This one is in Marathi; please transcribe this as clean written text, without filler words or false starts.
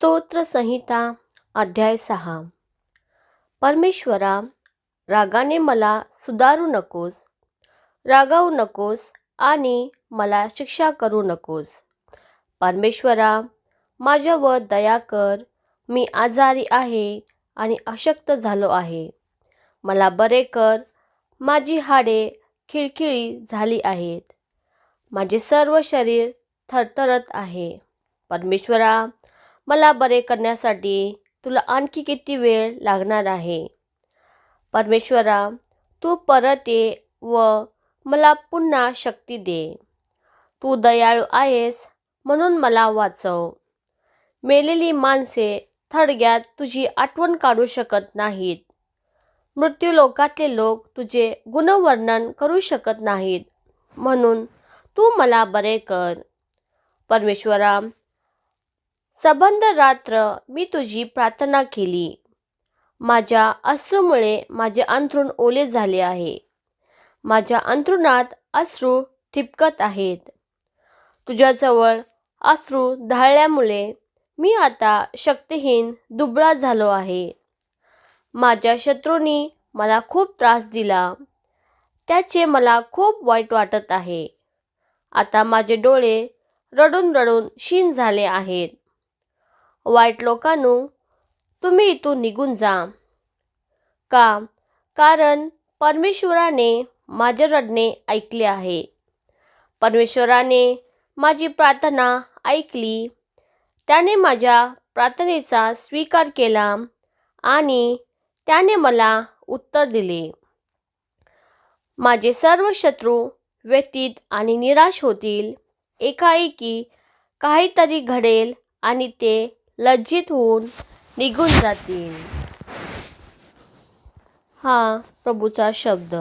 स्तोत्र संहिता अध्याय 6. परमेश्वरा, रागाने मला सुधारू नकोस, रागावू नकोस आणि मला शिक्षा करू नकोस. परमेश्वरा, माझ्यावर दया कर. मी आजारी आहे आणि अशक्त झालो आहे. मला बरे कर. माझी हाडे खिळखिळी झाली आहेत. माझे सर्व शरीर थरथरत आहे. परमेश्वरा, मला बरे करण्यासाठी तुला आणखी किती वेळ लागणार आहे? परमेश्वरा, तू परत ये व मला पुन्हा शक्ती दे. तू दयाळू आहेस म्हणून मला वाचव. मेलेली माणसे थडग्यात तुझी आठवण काढू शकत नाहीत. मृत्यूलोकातले लोक तुझे गुणवर्णन करू शकत नाहीत, म्हणून तू मला बरे कर. परमेश्वरा, सबंध रात्र मी तुझी प्रार्थना केली. माझ्या अश्रूमुळे माझे अंथरूण ओले झाले आहे. माझ्या अंथरुणात अश्रू ठिबकत आहेत. तुझ्याजवळ अश्रू ढाळल्यामुळे मी आता शक्तिहीन दुबळा झालो आहे. माझ्या शत्रूंनी मला खूप त्रास दिला. त्याचे मला खूप वाईट वाटत आहे. आता माझे डोळे रडून रडून क्षीण झाले आहेत. वाईट लोकांनो, तुम्ही इथून निघून जा. कारण परमेश्वराने माझे रडणे ऐकले आहे. परमेश्वराने माझी प्रार्थना ऐकली. त्याने माझ्या प्रार्थनेचा स्वीकार केला आणि त्याने मला उत्तर दिले. माझे सर्व शत्रू व्यथित आणि निराश होतील. एकाएकी काहीतरी घडेल आणि ते लज्जित होऊन निघून जातील. हा प्रभूचा शब्द.